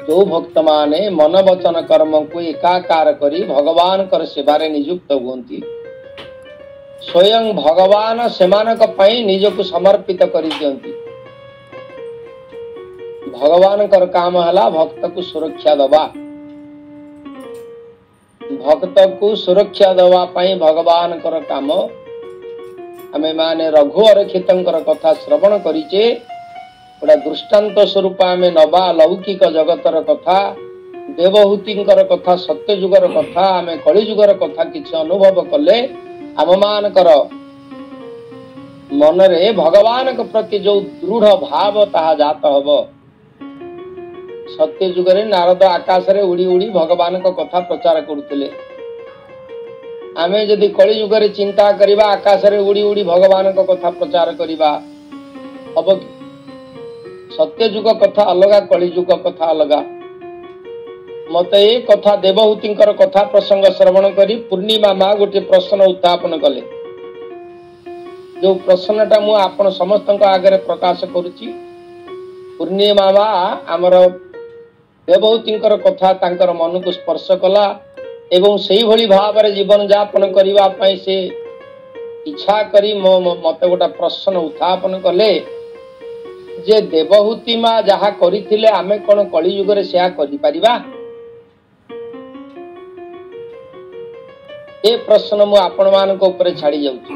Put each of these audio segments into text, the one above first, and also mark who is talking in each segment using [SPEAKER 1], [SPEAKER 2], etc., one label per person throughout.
[SPEAKER 1] जो भक्त माने मन वचन कर्म को एकाकार करी भगवान कर सेवारे नियुक्त हुअंती स्वयं भगवान सेमानक पई निजको समर्पित करि दियंती। भगवान कर काम हला भक्त को सुरक्षा दबा। भक्त को सुरक्षा दवा पई भगवान कर काम आमे माने रघु अरक्षितंकर कथा श्रवण करिचे। गोटा दृष्टांत स्वरूप आमे नबा लौकिक जगतर कथा देवहूतिंकर कथा सत्य जुगर कथा आमे कलि जुगर कथा किछि अनुभव कले आम मानकर मनरे भगवान के प्रति जो दृढ़ भाव ताहा जात हबो। सत्य जुगरे नारद आकाश रे उड़ी उड़ी भगवान को कथा प्रचार करथिले। आमे जदि कलि जुगरे चिंता करिबा आकाश रे उड़ी उड़ी भगवान को कथा प्रचार करिबा हबो कि? सत्य जुग कथा अलगा कलि जुग कथा अलगा। मते ए कथा देवहूतिंकर कथा प्रसंग श्रवण करी पूर्णिमा माँ गोटे प्रश्न उत्थापन कले। जो प्रश्नटा मु आपण समस्त आगे प्रकाश करुची। पूर्णिमा माँ आमर देवहूतिंकर कथा तांकर मन को स्पर्श कला एवं सेही भली भाव रे जीवन यापन करिवा पई से इच्छा करी मते गोटा प्रश्न उत्थापन कले जे देवहूति माँ जहा करिथिले आमे कोन कलि युग रे सेहा करि परिबा। ए प्रश्न मु आपण मान को ऊपर छाड़ी जाउची।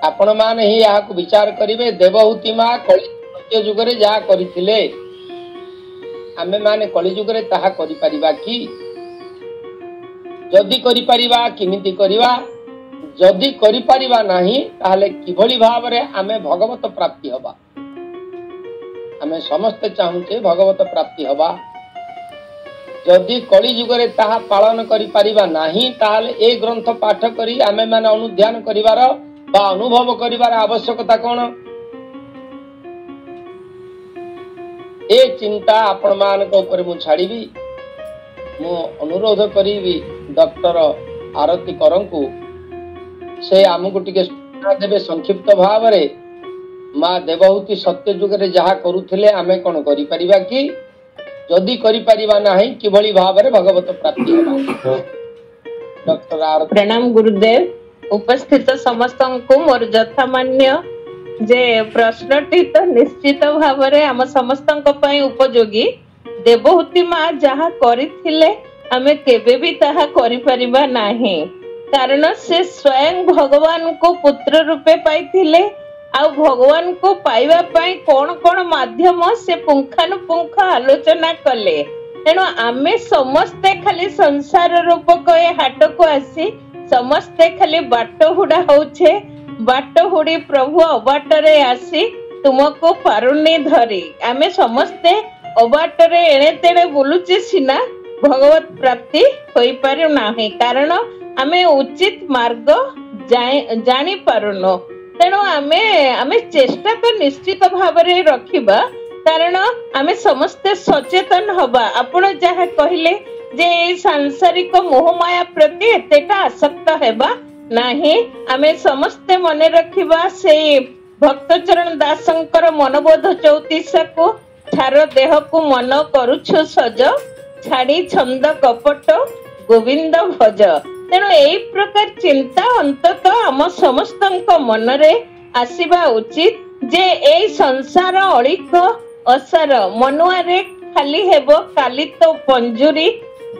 [SPEAKER 1] आपण मान ही यहा को विचार करिवे देवहूति माँ कलि युग रे जहा करिथिले आमे माने कलि युग रे ताहा करि परिबा कि? जदि करि परिबा किमिति करिबा? जदि करि परिबा नाही ताहले किभली भाव रे आमे भगवत प्राप्ति हबा? आमे समस्त चाहुचे भगवत प्राप्ति हबा। जदि कलि युग रे ताहा पालन करि परिबा नाही ताहले ए ग्रंथ पाठ करी आमे माने अनुध्यान करिवार बा अनुभव करिवार आवश्यकता कोन? ए चिंता आपण मान को ऊपर मु छाड़ीबी। मु अनुरोध करीबी डॉक्टर आरती करंकु से आमको टिके सूचना देबे संक्षिप्त भाव रे माँ देवहूति सत्य जुग रे जहा करुथिले आमे कोन करि परिबा कि? जदि करि परिबा नाही किभली भाव रे भगवत प्राप्ति होबा? डॉक्टर आरती।
[SPEAKER 2] प्रणाम गुरुदेव। उपस्थित समस्त को मोर यथामान्य जे प्रश्नटी तो निश्चित भाव रे आम समस्त उपयोगी। देवहूति माँ जहा करिथिले आमे केबे भी ताहा करि परिबा नाही कारण से स्वयं भगवान को पुत्र रूपे पाइथिले। आ भगवान को पाइबा पाई कौन कौन माध्यम से पुंखानुपुंख आलोचना कले। तेणु आमे समस्ते खाली संसार रूपक ए हाट को आसी समस्ते खाली बाट हुड़ा होछे। बाट हुड़ी प्रभु अबाटरे आसी तुमको पारुनी धरी आमे समस्ते अबाटरे एणे तेणे बुलुचे सिना भगवत प्राप्ति होई पारु नाही कारण आमे उचित मार्ग जानी पारुनो। तेणु आमे चेष्टा तो निश्चित भाव रे रखिबा कारण आमे समस्ते सचेतन हबा। आपण जहा कहिले जे सांसारिक मोहमाया प्रति एतेटा आसक्त हेबा नाही। आमे समस्ते मने रखिबा से भक्तचरण दासंकर मनबोध 34 को छार देह को मन करूछु सज छाड़ी छंद कपट गोविंद भज। तेणु एई प्रकार चिंता अंतत आम समस्त मनरे आसीबा उचित जे एई संसार अलिक असार मनुआरे खाली हेबो काली तो पंजुरी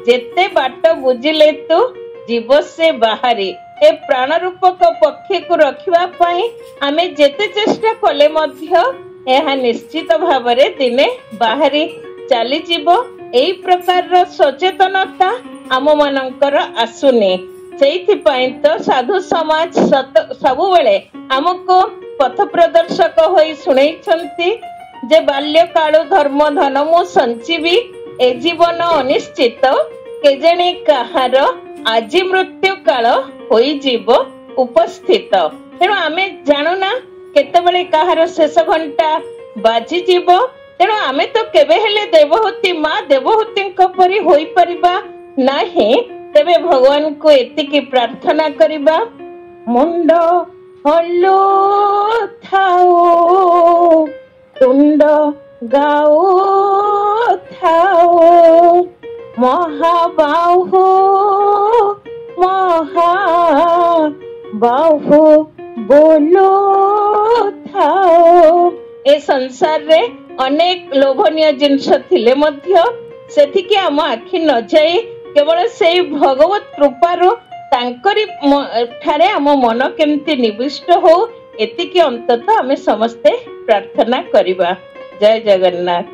[SPEAKER 2] जेते बाट बुझिले तू जीव से बाहरी। ए प्राण रूपक पक्षी को रखिबा पई आमे जेते चेष्टा कले मध्य एहा निश्चित भावरे दिने बाहरी चली जीवो। एई प्रकार सचेतनता आम मानकर आसुनी। सेइथि पई तो साधु समाज सबु बेले हमको पथ प्रदर्शक होई सुनेइछंती जे बाल्य काल धर्म धन मु संजीवी ए जीवन अनिश्चित केजणे कहार आजि मृत्यु काल होई जीव उपस्थित। तेणु आमे जानू ना केतेबेले कहार शेष घंटा बाजी जीव। तेणु आमे तो केबे हेले देवहूति माँ देवहूति परी होई परिबा नाही। तेबे भगवान को एतिकी प्रार्थना करिबा मुंड हल्लो थाओ तुंड गाओ ମହାବାହୁ ମହାବାହୁ ବୋଲୋ ଥାଉ। ଏ ସଂସାରରେ ଅନେକ ଲୋଭନୀୟ ଜିନିଷ ଥିଲେ ମଧ୍ୟ ସେଠିକି ଆମ ଆଖି ନ ଯାଇ କେବଳ ସେଇ ଭଗବତ କୃପାରୁ ତାଙ୍କରି ଠାରେ ଆମ ମନ କେମିତି ନିବିଷ୍ଟ ହଉ, ଏତିକି ଅନ୍ତତଃ ଆମେ ସମସ୍ତେ ପ୍ରାର୍ଥନା କରିବା। ଜୟ ଜଗନ୍ନାଥ।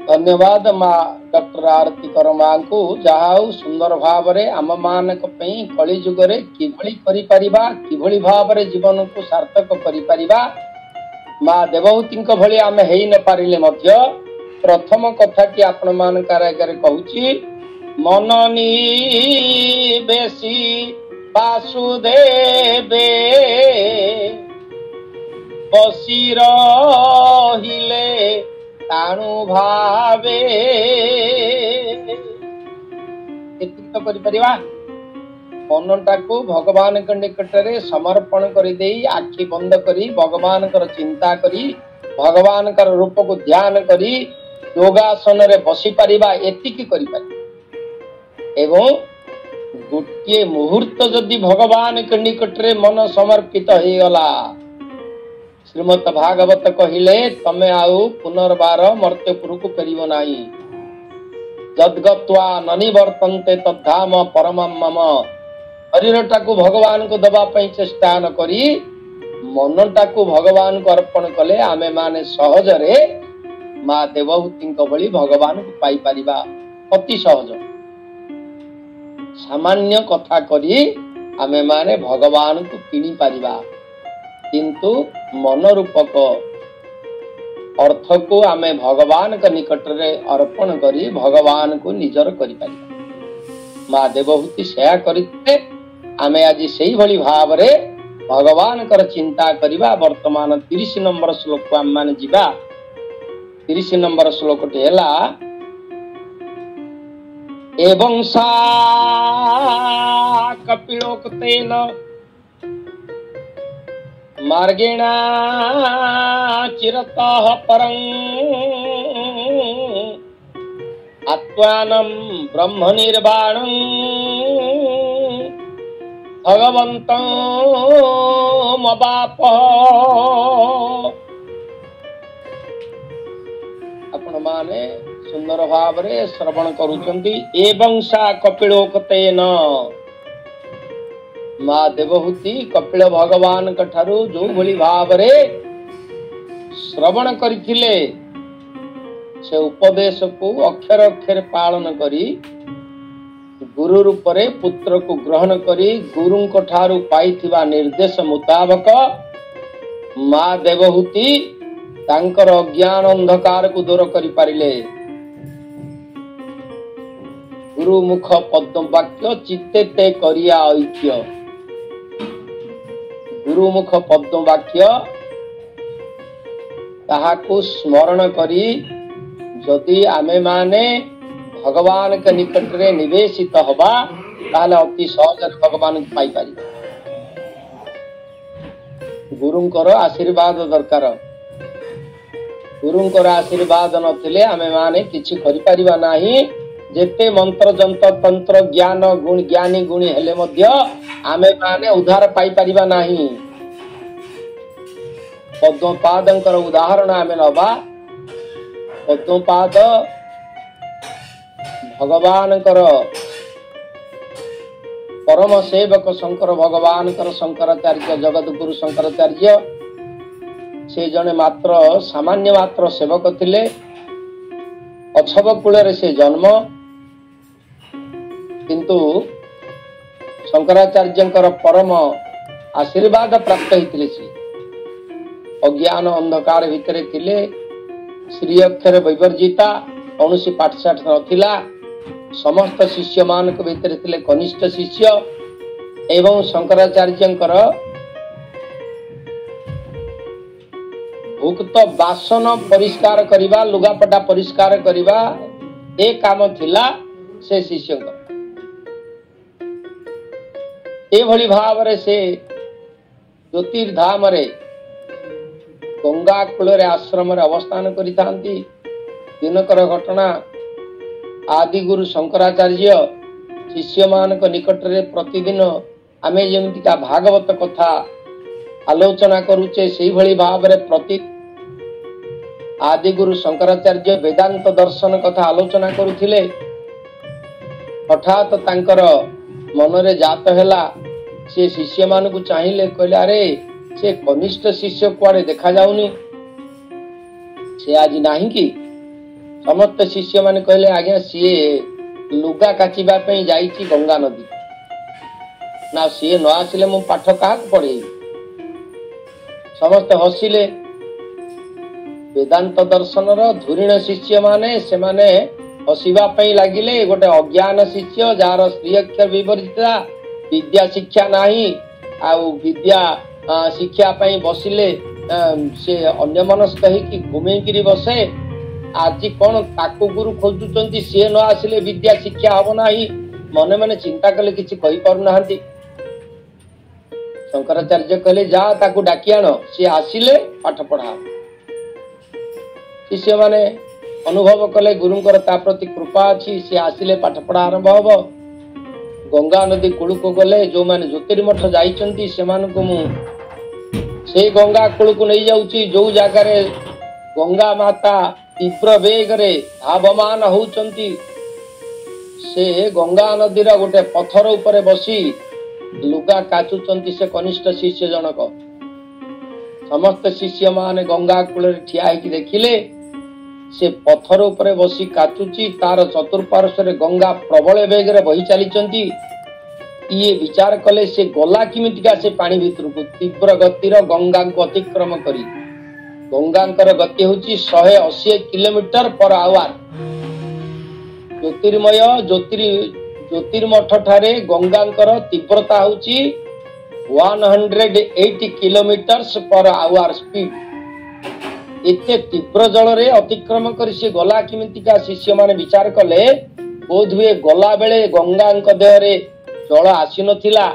[SPEAKER 1] ଧନ୍ୟବାଦ ମା ଡକ୍ଟର ଆରତୀ କର ମାଙ୍କୁ, ଯାହା ହଉ ସୁନ୍ଦର ଭାବରେ ଆମ ମାନଙ୍କ ପାଇଁ କଳି ଯୁଗରେ କିଭଳି କରିପାରିବା, କିଭଳି ଭାବରେ ଜୀବନକୁ ସାର୍ଥକ କରିପାରିବା, ମା ଦେବହୂତିଙ୍କ ଭଳି ଆମେ ହେଇ ନ ପାରିଲେ ମଧ୍ୟ ପ୍ରଥମ କଥାଟି ଆପଣ ମାନଙ୍କର ଆଗରେ କହୁଛି, ମନନି ବେଶୀ ବାସୁଦେବେ ବସି ରହିଲେ ତାଣୁ ଭାବେ। ଏତିକି ତ କରିପାରିବା। ମନଟାକୁ ଭଗବାନଙ୍କ ନିକଟରେ ସମର୍ପଣ କରିଦେଇ ଆଖି ବନ୍ଦ କରି ଭଗବାନଙ୍କର ଚିନ୍ତା କରି ଭଗବାନଙ୍କର ରୂପକୁ ଧ୍ୟାନ କରି ଯୋଗାସନରେ ବସିପାରିବା, ଏତିକି କରିପାରିବା। ଏବଂ ଗୋଟିଏ ମୁହୂର୍ତ୍ତ ଯଦି ଭଗବାନଙ୍କ ନିକଟରେ ମନ ସମର୍ପିତ ହେଇଗଲା, ଶ୍ରୀମଦ ଭାଗବତ କହିଲେ ତମେ ଆଉ ପୁନର୍ବାର ମର୍ତ୍ତ୍ୟପୁରକୁ ଫେରିବ ନାହିଁ। ଯଦ୍ଗତ୍ୱା ନନିବର୍ତ୍ତନ୍ତେ ତଦ୍ଧାମ ପରମଂ ମମ। ଶରୀରଟାକୁ ଭଗବାନଙ୍କୁ ଦେବା ପାଇଁ ଚେଷ୍ଟା ନ କରି ମନଟାକୁ ଭଗବାନଙ୍କୁ ଅର୍ପଣ କଲେ ଆମେ ମାନେ ସହଜରେ ମା ଦେବହୂତିଙ୍କ ଭଳି ଭଗବାନଙ୍କୁ ପାଇପାରିବା। ଅତି ସହଜ। ସାମାନ୍ୟ କଥା କରି ଆମେ ମାନେ ଭଗବାନଙ୍କୁ କିଣି ପାରିବା, କିନ୍ତୁ ମନ ରୂପକ ଅର୍ଥକୁ ଆମେ ଭଗବାନଙ୍କ ନିକଟରେ ଅର୍ପଣ କରି ଭଗବାନଙ୍କୁ ନିଜର କରିପାରିବା। ମା ଦେବହୂତି ସେୟା କରିଥିଲେ। ଆମେ ଆଜି ସେଇଭଳି ଭାବରେ ଭଗବାନଙ୍କର ଚିନ୍ତା କରିବା। ବର୍ତ୍ତମାନ 30 ନମ୍ବର ଶ୍ଲୋକକୁ ଆମେ ମାନେ ଯିବା। 30 ନମ୍ବର ଶ୍ଲୋକଟି ହେଲା, ଏବଂ ସା କପିଳୋକ୍ତେନ ମାର୍ଗେଣା ଚିରତଃ ପରଂ ଆତ୍ମାନଂ ବ୍ରହ୍ମ ନିର୍ବାଣଂ ଭଗବନ୍ତଂ ମବାପ। ଆପଣ ମାନେ ସୁନ୍ଦର ଭାବରେ ଶ୍ରବଣ କରୁଛନ୍ତି। ଏବଂ ସା କପିଳୋକ୍ତେନ, ମା ଦେବହୂତି କପିଳ ଭଗବାନଙ୍କ ଠାରୁ ଯୋଉଭଳି ଭାବରେ ଶ୍ରବଣ କରିଥିଲେ, ସେ ଉପଦେଶକୁ ଅକ୍ଷର ଅକ୍ଷରେ ପାଳନ କରି ଗୁରୁ ରୂପରେ ପୁତ୍ରକୁ ଗ୍ରହଣ କରି ଗୁରୁଙ୍କ ଠାରୁ ପାଇଥିବା ନିର୍ଦ୍ଦେଶ ମୁତାବକ ମା ଦେବହୂତି ତାଙ୍କର ଅଜ୍ଞାନ ଅନ୍ଧକାରକୁ ଦୂର କରିପାରିଲେ। ଗୁରୁ ମୁଖ ପଦ୍ମ ବାକ୍ୟ ଚିତ୍ତେ ତେ କରିଆ ଐକ୍ୟ। ଗୁରୁମୁଖ ପଦ୍ମ ବାକ୍ୟ ତାହାକୁ ସ୍ମରଣ କରି ଯଦି ଆମେ ମାନେ ଭଗବାନଙ୍କ ନିକଟରେ ନିବେଶିତ ହବା, ତାହେଲେ ଅତି ସହଜରେ ଭଗବାନଙ୍କୁ ପାଇପାରିବା। ଗୁରୁଙ୍କର ଆଶୀର୍ବାଦ ଦରକାର। ଗୁରୁଙ୍କର ଆଶୀର୍ବାଦ ନଥିଲେ ଆମେ ମାନେ କିଛି କରିପାରିବା ନାହିଁ। ଯେତେ ମନ୍ତ୍ର ଯନ୍ତ୍ର ତନ୍ତ୍ର ଜ୍ଞାନ ଜ୍ଞାନୀ ଗୁଣୀ ହେଲେ ମଧ୍ୟ ଆମେ ମାନେ ଉଦ୍ଧାର ପାଇପାରିବା ନାହିଁ। ପଦ୍ମପାଦଙ୍କର ଉଦାହରଣ ଆମେ ନବା। ପଦ୍ମପାଦ ଭଗବାନଙ୍କର ପରମ ସେବକ ଶଙ୍କର ଭଗବାନଙ୍କର ଶଙ୍କରାଚାର୍ଯ୍ୟ, ଜଗତଗୁରୁ ଶଙ୍କରାଚାର୍ଯ୍ୟ। ସେ ଜଣେ ମାତ୍ର ସାମାନ୍ୟ ମାତ୍ର ସେବକ ଥିଲେ। ଅଛବ କୂଳରେ ସେ ଜନ୍ମ, କିନ୍ତୁ ଶଙ୍କରାଚାର୍ଯ୍ୟଙ୍କର ପରମ ଆଶୀର୍ବାଦ ପ୍ରାପ୍ତ ହେଇଥିଲେ। ସେ ଅଜ୍ଞାନ ଅନ୍ଧକାର ଭିତରେ ଥିଲେ। ଶ୍ରୀ ଅକ୍ଷର ବୈବର୍ଜିତା, କୌଣସି ପାଠଶାଠ ନଥିଲା। ସମସ୍ତ ଶିଷ୍ୟ ମାନଙ୍କ ଭିତରେ ଥିଲେ କନିଷ୍ଠ ଶିଷ୍ୟ। ଏବଂ ଶଙ୍କରାଚାର୍ଯ୍ୟଙ୍କର ଭୁକ୍ତ ବାସନ ପରିଷ୍କାର କରିବା, ଲୁଗାପଟା ପରିଷ୍କାର କରିବା, ଏ କାମ ଥିଲା ସେ ଶିଷ୍ୟଙ୍କର। ଏଭଳି ଭାବରେ ସେ ଜ୍ୟୋତିର୍ଧାମରେ ଗଙ୍ଗା କୂଳରେ ଆଶ୍ରମରେ ଅବସ୍ଥାନ କରିଥାନ୍ତି। ଦିନକର ଘଟଣା, आदि गुरु शंकराचार्य शिष्य मान निकट रे प्रतिदिन आमे जेमितिका भागवत कथा आलोचना करुचे से भली भाव रे प्रति आदि गुरु शंकराचार्य वेदांत दर्शन कथा आलोचना करुथिले। हठात तांकर मनरे जात हैला से शिष्य मान को चाहिए कहले अरे से कनिष्ठ शिष्य कुआड़े देखा जाउनी से आज नाही कि समस्त शिष्य माने कहले आज्ञा सी लुगा काचिबा पे जाइछि गंगा नदी ना सी न आसिले मु पाठ का पढ़े। समस्त हसिले। वेदांत दर्शन धुरीण शिष्य माने से माने हसिबा पे लागिले। गोटे अज्ञान शिष्य जार स्त्री अक्षर विवर्जिता विद्या शिक्षा नाही आउ विद्या शिक्षा पे बसिले से अन्य मनस्क कि घुमेकिरी बसे आज कौन ताकू गुरु खोजुचंती सी न आसिले विद्या शिक्षा हब नाही मने मने चिंता कले किछि कहि पारु नाहंती। शंकराचार्य कहले जा ताकू डाकी आण सी आसिले पाठ पढ़ा। शिष्य माने अनुभव कले गुरुंकर ता प्रति कृपा अछि सी आसिले पाठ पढ़ा आरंभ हबो। गंगा नदी कूल को गले जो माने ज्योतिर्मठ जाइचंती सेमानकु मु से गंगा कूल को नहीं जाउची जो जागा रे गंगा माता तीव्र वेग रे धावमान होउचंती से गंगा नदीर गोटे पत्थर ऊपर बसी लुगा काचुचंती से कनिष्ठ शिष्य जनक। समस्त शिष्य माने गंगा कूल रे ठिया हेकि देखिले से पत्थर ऊपर बसी काचुची तार चतुर्पार्श्व रे गंगा प्रबल वेग रे बही चलीचंती। ये विचार कले से गला किमितिका से पानी भितर को तीव्र गतिर गंगा को अतिक्रम करी। गंगांकर गति होची 180 किलोमीटर पर आवर। ज्योतिर्मय ज्योतिर्मठ ठारे गंगांकर तीव्रता होची 180 किलोमीटर्स पर आवर स्पीड। एते तीव्र जल रे अतिक्रम कर से गला किमितिका शिष्य माने विचार कले बोध हुए गला बेले गंगांक देह रे जल आसी नथिला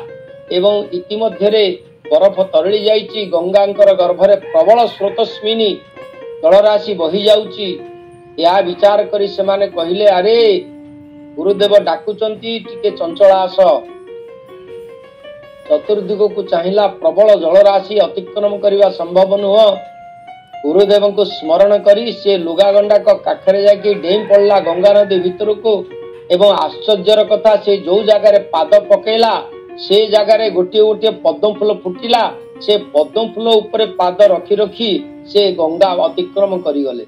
[SPEAKER 1] एवं इतिमध्ये रे बरफ तरली जाइची। गंगांकर गर्भरे प्रबल स्रोतस्विनी जलराशि बही जाउची। या विचार करी से माने कहिले अरे गुरुदेव डाकुचंती टिके चंचल आस। चतुर्दिग को चाहिला प्रबल जलराशि अतिक्रम करवा संभव नुह। गुरुदेव को स्मरण करी से लुगा गंडा को काखरे जाके डेई पड़ला गंगा नदी भीतर को एवं आश्चर्यर कथा से जो जगार पाद पकेला से जगार गोटे गोटे पद्म फूल फुटिला। से पद्म फूल ऊपर पाद रखी रखी से गंगा अतिक्रम करी गले।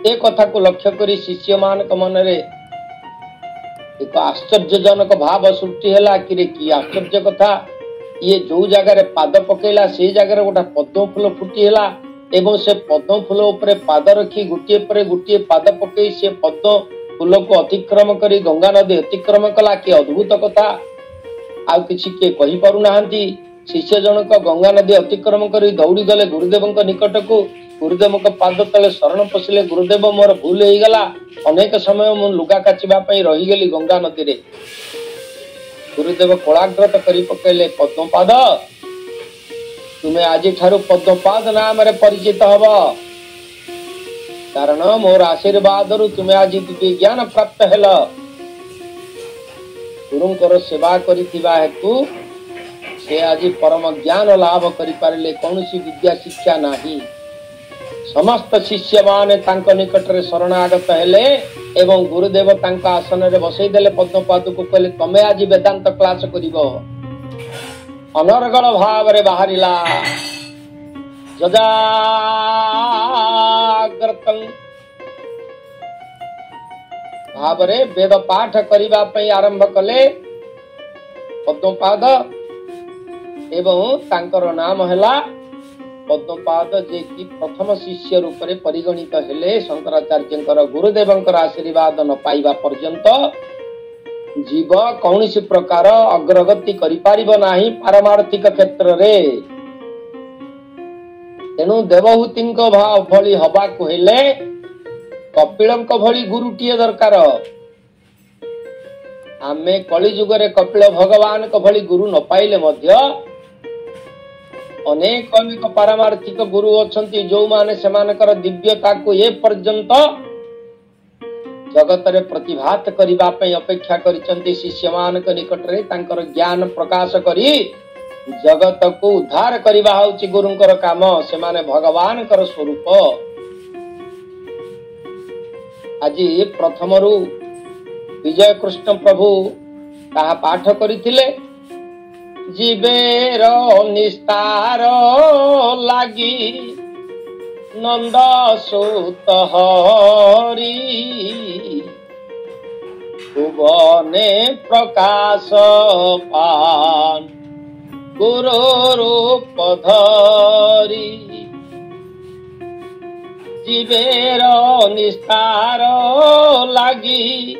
[SPEAKER 1] ए कथा को लक्ष्य करी शिष्य मान मन रे एक आश्चर्यजनक भाव सृष्टि हैला कि रे की आश्चर्य कथा ये जो जगार पाद पकेला से जगार गोटा पद्म फूल फुटी हैला एवं से पद्म फूल ऊपर पाद रखी गोटे पर गोटे पाद पकई से पद्म फूल को अतिक्रम करी गंगा नदी अतिक्रम कला कि अद्भुत कथा। आउ किछि के कहि पारु नाहंती। शिष्य जनक गंगा नदी अतिक्रम करी दौड़ी गले गुरुदेव निकट को। गुरुदेव पाद तले शरण पशिले गुरुदेव मोर भूल हो गला अनेक समय मु लुगा काचिबा पई रही गेली गंगा नदी रे। गुरुदेव कोलाग्रत करी पकेले पद्मपाद तुम्हें आज ठारू पद्मपाद नाम रे परिचित हब कारण मोर आशीर्वाद रु तुम्हें आज दिव्य ज्ञान प्राप्त हेल। गुरुंकर सेवा करिथिबा हेतु से आज परम ज्ञान लाभ करि पारले। कौनसी विद्या शिक्षा नाही। समस्त शिष्य माने तांको निकट रे शरणागत हेले एवं गुरुदेव तांको आसन रे बसई देले। पद्मपाद को कहले तमे आज वेदांत क्लास करिवो। अनर्गल भाव रे बाहरिला जजाग्रतं भाव रे वेद पाठ करिबा पई आरंभ कले पद्मपाद एवं तांकर नाम हैला पद्मपाद जे कि प्रथम शिष्य रूप में परिगणित हेले। शंकराचार्य गुरुदेवंकर आशीर्वाद न पाइबा पर्यंत जीव कौनसी प्रकार अग्रगति करि पारिबो नाही पारमार्थिक क्षेत्र रे। तेणु देवहूतिंक भली हबा को हेले कपिलंक भली गुरुटिए दरकार। आमे कली जुगरे कपिल भगवान को भली गुरु न पाइले मध्य अनेक अनेक पारमार्थिक गुरु अछंती जो माने सेमानकर दिव्यता को ए पर्यंत जगत रे प्रतिभात करिबा पई अपेक्षा करिसंती शिष्य मान के निकट रे तांकर ज्ञान प्रकाश करी जगत को उद्धार करिबा होची गुरुंकर काम। से माने भगवान कर स्वरूप। आज प्रथम रु विजय कृष्ण प्रभु ताहा पाठ करिथिले। जीवेर निस्तार लागी नंद सुत हरि भुवने प्रकाश पान गुरु रूप धरी। जीवेर निस्तार लागी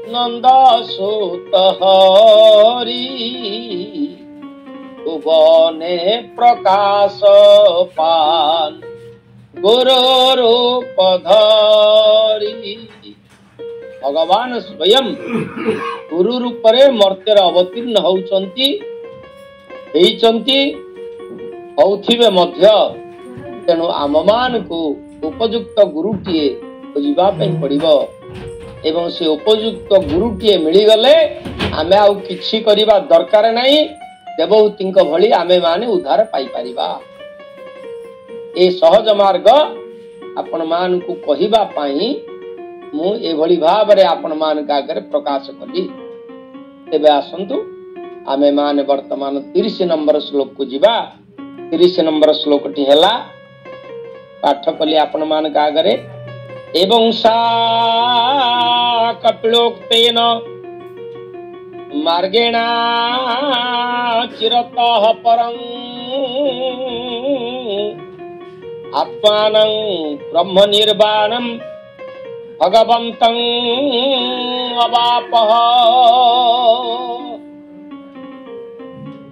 [SPEAKER 1] नंद सुत हरि भुवने प्रकाश पान गुरु रूप धरी। भगवान स्वयं गुरु रूप रे मर्त्य अवतीर्ण होउचंती होउथिबे मध्य। तेणु आम मान को उपयुक्त गुरुटीए खोजिबा पई पड़िबो एवं से उपयुक्त गुरुटीए मिली गले आमे आउ किछि करिबा दरकार नाही। देवहूतिंक भली आमे माने उद्धार पाई परिबा। ए सहज मार्ग आपण मान को कहिबा पाई मु ए भली भाव रे आपण मान का आगे प्रकाश कली। तेबे आसंतु आमे माने वर्तमान 30 नंबर श्लोक को जिबा। 30 नंबर श्लोक टी हैला पाठ कली आपण मान का आगे। एवं सा कपिलोक्तेन मार्गेणा चिरतः परं आत्मानं ब्रह्म निर्वाणं भगवन्तं अवापः।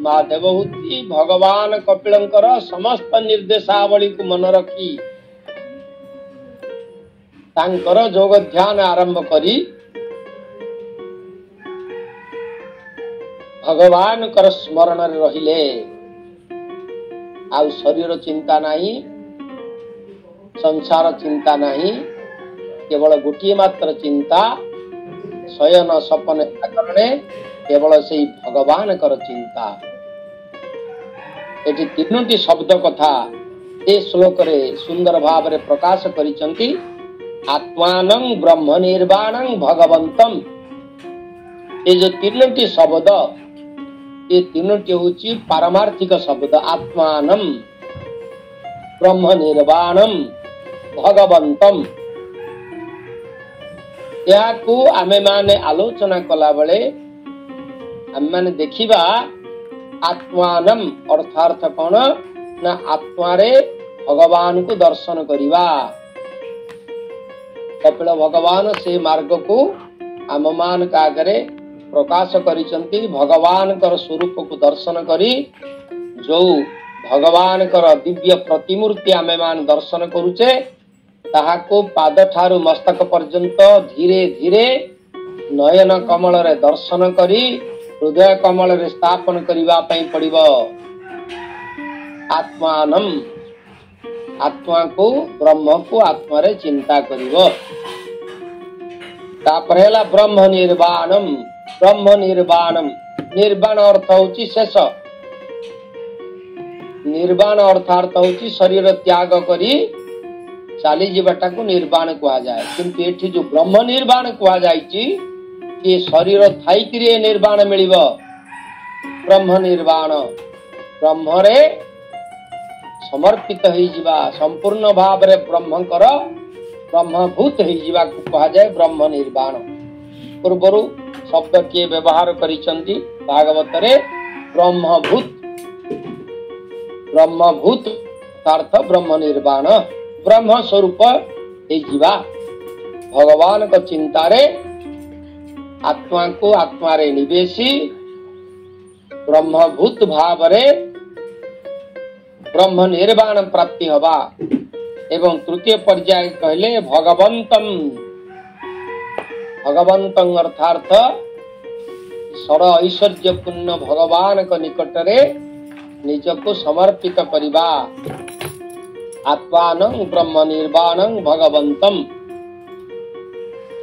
[SPEAKER 1] मां देवहूति भगवान कपिलंकर समस्त निर्देशावली को मन रखी तांकर जोग ध्यान आरंभ करी भगवान कर स्मरण रहिले। आउ शरीर चिंता नहीं, संसार चिंता नहीं, केवल गोटे मात्र चिंता शयन सपन करणे केवल से भगवान कर चिंता। एटी तीनोटी शब्द कथा ए श्लोक रे सुंदर भाव रे प्रकाश करिसंती। आत्मानं ब्रह्म निर्वाणं भगवंतम। ये जो तीनोटी शब्द ये तीनोटी होची पारमार्थिक शब्द। आत्मानं ब्रह्म निर्वाणं भगवंतम। या को आमे माने आलोचना कला बळे आमे माने देखिबा आत्मानं अर्थार्थ कोन ना आत्मा रे भगवान को दर्शन करिबा। कपिल भगवान से मार्ग को आम मान का आगे प्रकाश करिसंती। भगवान कर स्वरूप को दर्शन करी जो भगवान कर दिव्य प्रतिमूर्ति आमे मान दर्शन करुचे ताहाको पाद ठारू मस्तक पर्यंत धीरे धीरे नयन कमल रे दर्शन करी हृदय कमल रे स्थापन करिबा पई पड़िबो। आत्मानं आत्मा को ब्रह्म को आत्मा रे चिंता करिबो। तापर हैला ब्रह्म निर्वाणम। ब्रह्म निर्वाणम निर्वाण अर्थ होची शेष। निर्वाण अर्थार्थ होची शरीर त्याग करी चाली जीवाटा को निर्वाण कहा जाए। किंतु एठी जो ब्रह्म निर्वाण कहा जायची ये शरीर थाई कि निर्वाण मिलिबो। ब्रह्म निर्वाण ब्रह्म रे समर्पित हो जिबा संपूर्ण भाव रे ब्रह्मकर ब्रह्मभूत हो जिबा को कहा जाए ब्रह्म निर्वाण। पूर्वरु शब्द के व्यवहार करिसंती भागवत रे ब्रह्मभूत। ब्रह्मभूत अर्थ ब्रह्म निर्वाण ब्रह्म स्वरूप हो जिबा। भगवान को चिंता रे आत्मा को आत्मा रे निवेशी ब्रह्मभूत भाव रे ब्रह्म निर्वाण प्राप्ति हवा। एवं तृतीय पर्याय कहले भगवंतम। भगवंतं अर्थार्थ सर ऐश्वर्य पूर्ण भगवान को निकट रे निज को समर्पित करिबा। आत्मानं ब्रह्म निर्वाणं भगवंतम।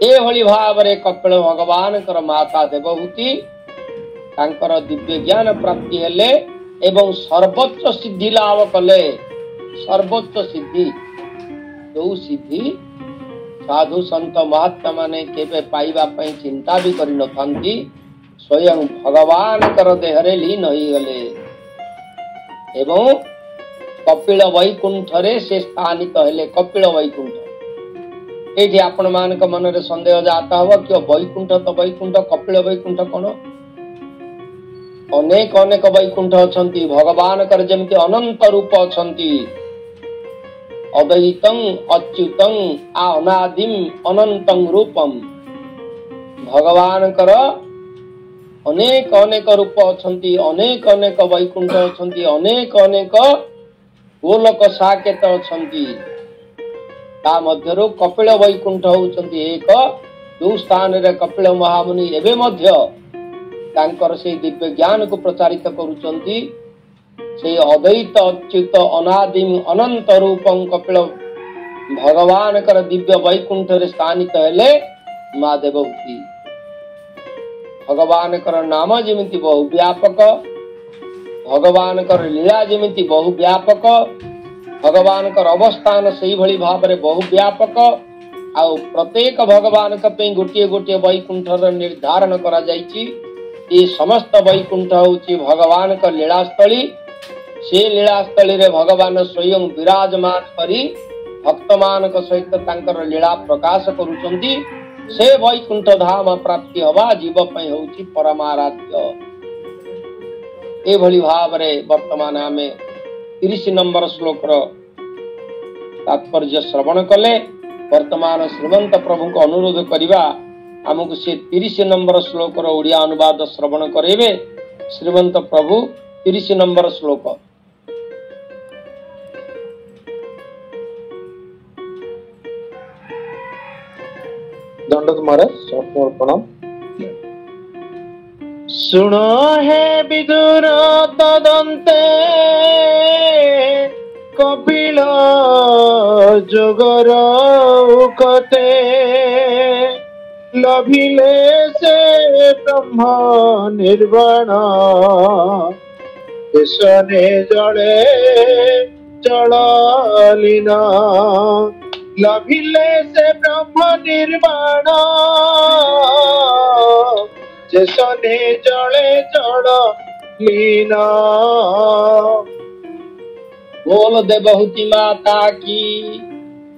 [SPEAKER 1] एभଳି भावरे कपिल भगवान कर माता देवहूति तांकर दिव्य ज्ञान प्राप्ति हेले एवं सर्वोच्च सिद्धि लाभ कले। सर्वोच्च सिद्धि जो सिद्धि साधु संत महात्मा माने केबे पाइबा पई चिंता भी करि नथांती स्वयं भगवान कर देहरे लीन होई गले एवं कपिल वैकुंठ रे से स्थानित हेले। कपिल वैकुंठ एठी आपण मानक मन रे संदेह जाता हो कि वैकुंठ तो वैकुंठ कपिल वैकुंठ कोन? अनेक अनेक वैकुंठ अछंती। भगवान कर जेमति अनंत रूप अछंती, अद्वैतं अच्युतं अनादिम अनंतं रूपम। भगवान कर अनेक अनेक रूप अछंती, अनेक अनेक वैकुंठ अछंती, अनेक अनेक गोलक साकेत अछंती। ता मध्यरु कपिल वैकुंठ होउछंती एक, जो स्थान रे कपिल महामुनि एबे मध्य तांकर से दिव्य ज्ञान को प्रचारित करूछंती। से अद्वैत अच्युत अनादिम अनंत रूपं कपिल भगवान कर दिव्य वैकुंठ रे स्थानित हेले माँ देवहूति। भगवान कर नाम जेमिति बहु व्यापक, भगवान कर लीला जेमिति बहु व्यापक, भगवान कर अवस्थान सेही भली भाबरे बहु व्यापक। आउ प्रत्येक भगवान का पे गोटे गोटे वैकुंठ र निर्धारण करा जायछि। ये समस्त वैकुंठ होउछि भगवान का लीलास्थली। से लीलास्थली रे भगवान स्वयं विराजमान करी भक्तमान सहित तांकर लीला प्रकाश करूछंती। से वैकुंठ धाम प्राप्ति हवा जीव पई होउछि परमाराध्य। ए भली भाव रे वर्तमान आमे 30 नंबर श्लोक रो तात्पर्य श्रवण कले। वर्तमान श्रीमंत प्रभु को अनुरोध करिबा हमको से 30 नंबर श्लोक रो ओडिया अनुवाद श्रवण करेबे। श्रीमंत प्रभु 30 नंबर श्लोक।
[SPEAKER 3] दंड तुम्हारे समर्पण।
[SPEAKER 4] सुनो हे विदुर तदन्ते कपिल जोगर उकते लभिले से ब्रह्म निर्वाण देशने जले जललीन लभिले से ब्रह्म निर्वाण देशने जले जललीन।
[SPEAKER 1] बोल देवहूति माता की,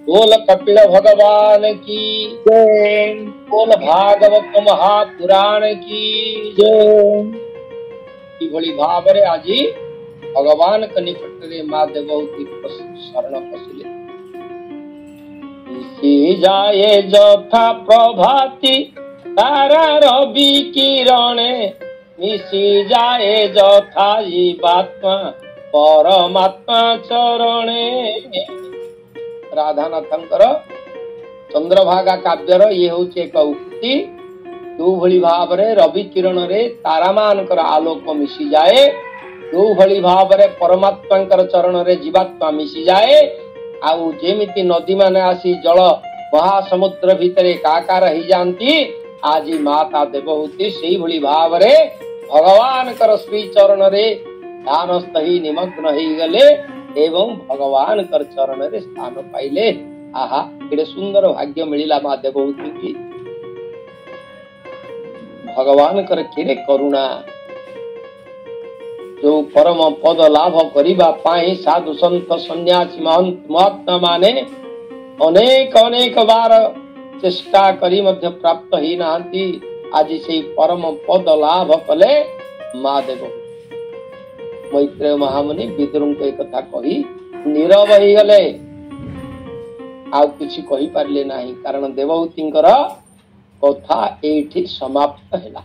[SPEAKER 1] बोल कपिल भगवान की
[SPEAKER 4] जय,
[SPEAKER 1] बोल भागवत महापुराण की जय। की भली भावरे आजी भगवान के निकट रे माँ देवहूति शरण पशिले। मिशि जाए जथा प्रभाती तारा रवि किरणे, मिशि जाए जथा जीवात्मा परमात्मा चरणे। राधानाथंकर चंद्रभागा काव्यर ये होचे एक उक्ति। जो भली भावरे रवि किरण रे तारा मानकर आलोक मिशि जाए, जो भली भावरे परमात्मांकर चरण रे जीवात्मा मिशि जाए। आउ जेमिति नदी माने आसी जल महासमुद्र भितरे एकाकार ही जानती, आजी माता देवहूति सेही भली भावरे भगवान कर श्री चरण रे ध्यानस्थ ही निमग्न ही गले एवं भगवान कर चरण रे स्थान पाइले। आहा केडे सुंदर भाग्य मिलिला माँ देवहूति की। भगवान कर केडे करुणा। जो परम पद लाभ करिबा पाई साधु संत सन्यासी महंत महात्मा माने अनेक अनेक बार चेष्टा करी मध्य प्राप्त ही नांती। आज से परम पद लाभ कले माँ देवहूति। मैत्रेय महामुनि विदुर को एक कथा कही नीरव ही गले। आउ किछि कहि पारले नाही, कारण देवहूतिंकर कथा एठी समाप्त हैला।